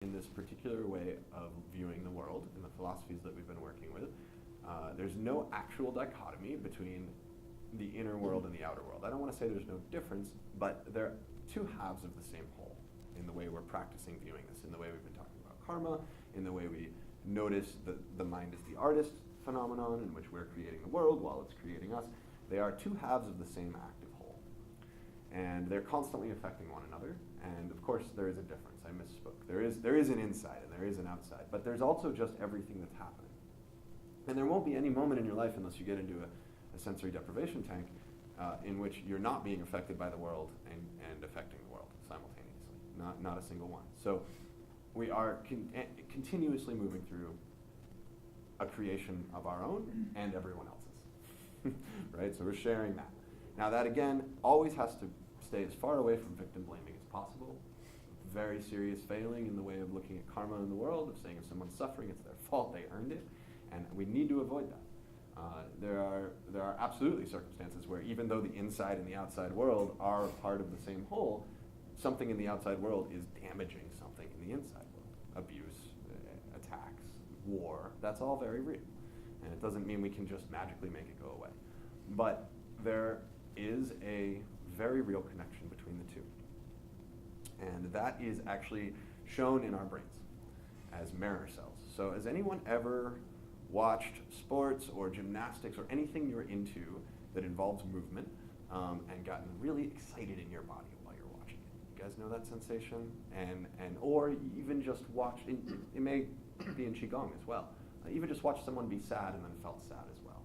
in this particular way of viewing the world, in the philosophies that we've been working with, there's no actual dichotomy between the inner world and the outer world. I don't want to say there's no difference, but they're two halves of the same whole in the way we're practicing viewing this, in the way we've been talking about karma, in the way we notice that the mind is the artist phenomenon in which we're creating the world while it's creating us. They are two halves of the same active whole. And they're constantly affecting one another. And of course, there is a difference. I misspoke. There is an inside and there is an outside. But there's also just everything that's happening. And there won't be any moment in your life unless you get into a sensory deprivation tank in which you're not being affected by the world and affecting the world simultaneously. Not a single one. So we are continuously moving through a creation of our own and everyone else's. Right? So we're sharing that. Now that, again, always has to stay as far away from victim blaming as possible. Very serious failing in the way of looking at karma in the world, of saying if someone's suffering, it's their fault, they earned it. And we need to avoid that. There are absolutely circumstances where even though the inside and the outside world are part of the same whole, something in the outside world is damaging something in the inside world. Abuse, attacks, war, that's all very real. And it doesn't mean we can just magically make it go away. But there is a very real connection between the two. And that is actually shown in our brains as mirror cells. So has anyone ever watched sports or gymnastics or anything you're into that involves movement and gotten really excited in your body while you're watching it? You guys know that sensation? Or even just watch, it may be in Qigong as well. Even just watch someone be sad and then felt sad as well.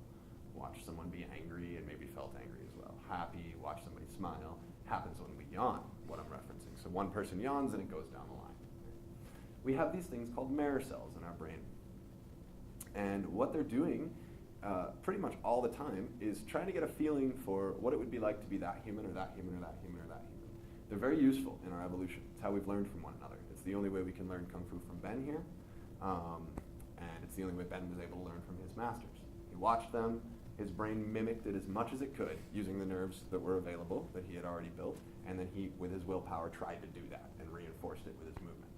Watch someone be angry and maybe felt angry as well. Happy, watch somebody smile. Happens when we yawn, what I'm referencing. So one person yawns and it goes down the line. We have these things called mirror cells in our brain. And what they're doing pretty much all the time is trying to get a feeling for what it would be like to be that human or that human or that human or that human. They're very useful in our evolution. It's how we've learned from one another. It's the only way we can learn Kung Fu from Ben here. And it's the only way Ben was able to learn from his masters. He watched them. His brain mimicked it as much as it could using the nerves that were available that he had already built. And then he, with his willpower, tried to do that and reinforced it with his movement.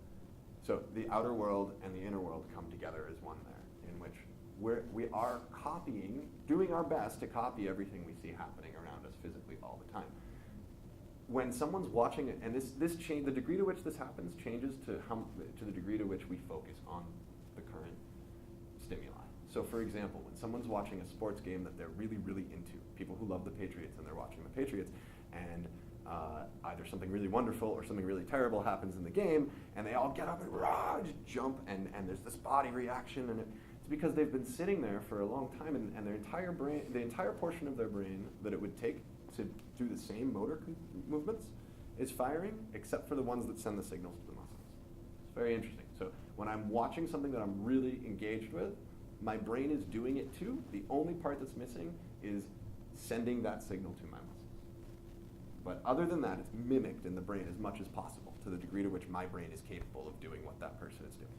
So the outer world and the inner world come together as one there, in which we are copying, doing our best to copy everything we see happening around us physically all the time. When someone's watching it, and this change, the degree to which this happens changes to the degree to which we focus on the current stimuli. So for example, when someone's watching a sports game that they're really, really into, people who love the Patriots and they're watching the Patriots, and either something really wonderful or something really terrible happens in the game, and they all get up and rah, just jump, and there's this body reaction, and it's because they've been sitting there for a long time, and their entire brain, the entire portion of their brain that it would take to do the same motor movements is firing, except for the ones that send the signals to the muscles. It's very interesting. So when I'm watching something that I'm really engaged with, my brain is doing it too. The only part that's missing is sending that signal to my muscles. But other than that, it's mimicked in the brain as much as possible to the degree to which my brain is capable of doing what that person is doing.